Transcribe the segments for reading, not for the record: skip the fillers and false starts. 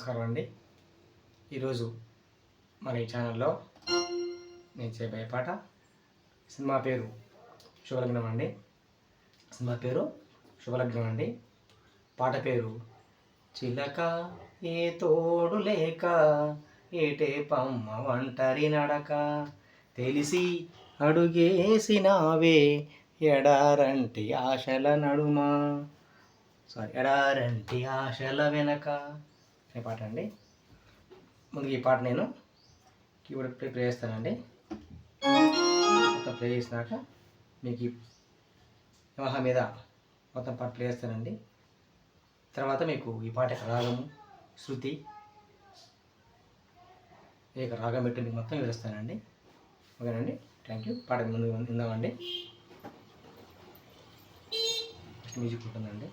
నమస్కారం అండి. ఈరోజు మన ఈ ఛానల్లో నేను చేయబోయే పాట సినిమా పేరు శుభలగ్నం అండి. పాట పేరు చిలక ఏ తోడు లేక ఏటే పమ్మ ఒంటరి నడక తెలిసి అడుగేసినావే ఎడారంటి ఆశల వెనక అనే పాట అండి. ముందుగా ఈ పాట నేను కీబోర్డ్ ప్లే చేస్తానండి. మొత్తం ప్లే చేసినాక మీకు ఈ యమహా మీద మొత్తం పాట ప్లే చేస్తానండి. తర్వాత మీకు ఈ పాట యొక్క రాగము, శృతి, ఈ యొక్క రాగం పెట్టి మీకు మొత్తం వివరిస్తానండి. ఓకేనండి. Thank you. పాట ముందు విందామండి. ఫస్ట్ మ్యూజిక్ ఉంటుందండి.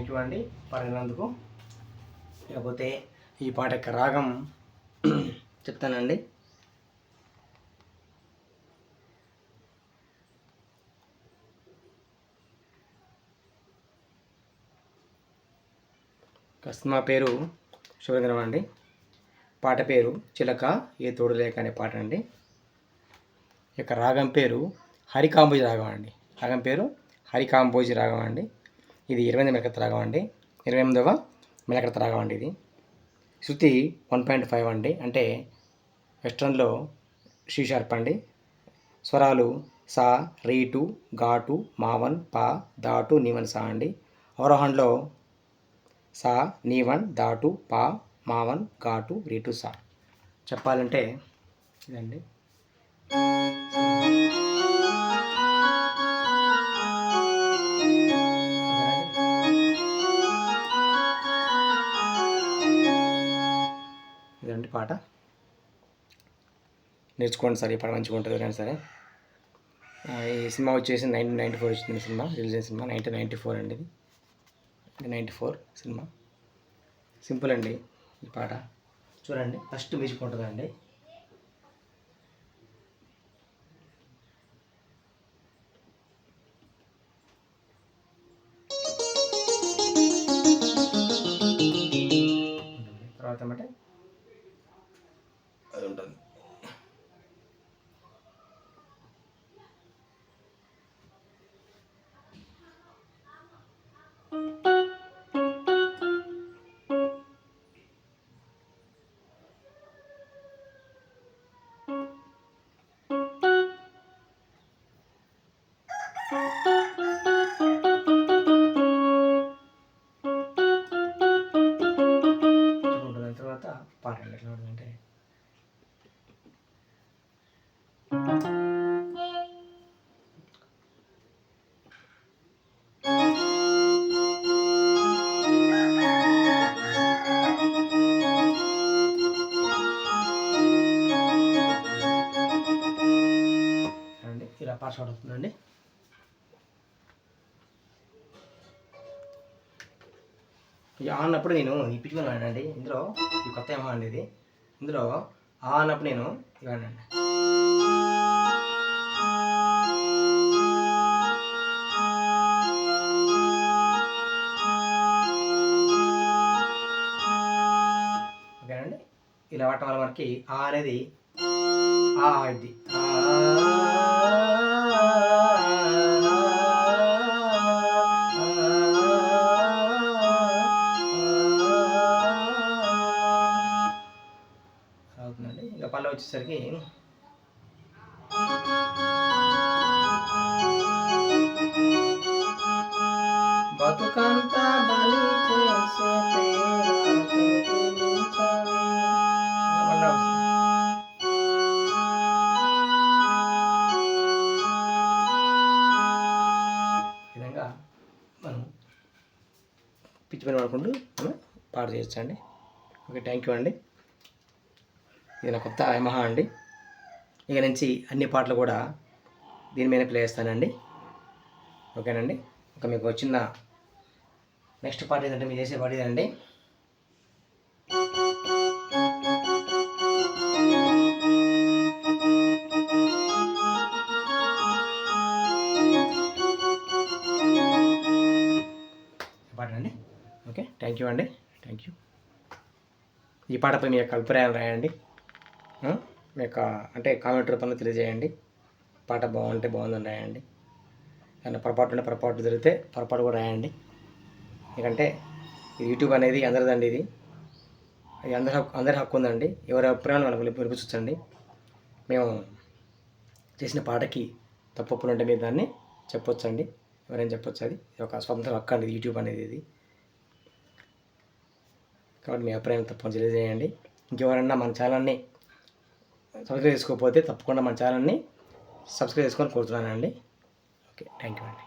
థ్యాంక్ యూ అండి పాడినందుకు. లేకపోతే ఈ పాట యొక్క రాగం చెప్తానండి. సినిమా పేరు శుభదినం అండి. పాట పేరు చిలక ఏ తోడు లేక అనే పాట అండి. ఇక రాగం పేరు హరికాంబోజి రాగం అండి. రాగం పేరు హరికాంబోజి రాగం అండి. ఇది 28వ మెలకత రాగం అండి. 28వ మెలకత రాగం అండి. ఇది శృతి 1.5 అండి. అంటే వెస్ట్రన్లో షీ షార్ప్ అండి. స్వరాలు సా, రీటు, ఘాటు, మావన్, పా, దాటు, నీవన్, సా అండి. అవరోహణలో సా, నీవన్, దాటు, పా, మావన్, ఘాటు, రీటు, సా. చెప్పాలంటే ఇదండి. ఇదండి పాట. నేర్చుకోండి సార్, ఈ పాట మంచిగా ఉంటుంది ఎవరైనా సరే. ఈ సినిమా వచ్చేసి 1994 వచ్చింది సినిమా, రిలీజ్ అయిన సినిమా 1994 అండి. ఇది 94 సినిమా. సింపుల్ అండి ఈ పాట. చూడండి, ఫస్ట్ మ్యూజిక్ ఉంటుందండి. తర్వాత ఏమంటే అది ఉంటుంది. తర్వాత పాట ఎట్లా ఉంటుందంటే ఇలా పాట స్టార్ట్ అవుతుందండి. ఆ అన్నప్పుడు నేను ఈ పిచ్చుకొని వాడినండి. ఇందులో ఈ కొత్త ఏమో అండి ఇది. ఇందులో ఆ అన్నప్పుడు నేను ఇవ్వనండి. ఓకేనండి. ఇలా వాడటం వల్ల మనకి ఆ అనేది ఆ ఇది అవుతుందండి. ఇక పల్లె వచ్చేసరికి బతుకంతా బలి చేసే విధంగా మనం పిచ్చి పని వాడుకుంటూ మనం పాట చేయొచ్చండి. ఓకే, థ్యాంక్ యూ అండి. ఇది నా కొత్త యమహా అండి. ఇక నుంచి అన్ని పాటలు కూడా దీని మీద ప్లే చేస్తానండి. ఓకేనండి. ఇంకా మీకు వచ్చిన నెక్స్ట్ పాట ఏంటంటే మీరు చేసే పాట ఇదండి. పాట అండి. ఓకే, థ్యాంక్ యూ అండి. Thank you. ఈ పాటపై మీ యొక్క అభిప్రాయాలు రాయండి. మీ యొక్క అంటే కామెంట్ రూపంలో తెలియజేయండి. పాట బాగుంటే బాగుందని రాయండి. ఏమైనా పొరపాటు ఉంటే పొరపాటు జరిగితే పొరపాటు కూడా రాయండి. ఎందుకంటే యూట్యూబ్ అనేది అందరిదండి. ఇది అందరి హక్కు ఉందండి. ఎవరి అభిప్రాయాలు మనకు వినిపించండి. మేము చేసిన పాటకి తప్పులు ఉంటే మీరు దాన్ని చెప్పొచ్చండి. ఎవరైనా చెప్పొచ్చు. అది ఒక స్వతంత్ర హక్కు అండి యూట్యూబ్ అనేది. ఇది కాబట్టి మీ అభిప్రాయం తప్పకుండా తెలియజేయండి. ఇంకెవరన్నా మన ఛానల్ని సబ్స్క్రైబ్ చేసుకోకపోతే తప్పకుండా మన ఛానల్ని సబ్స్క్రైబ్ చేసుకొని కోరుతున్నానండి. ఓకే, థ్యాంక్ యూ అండి.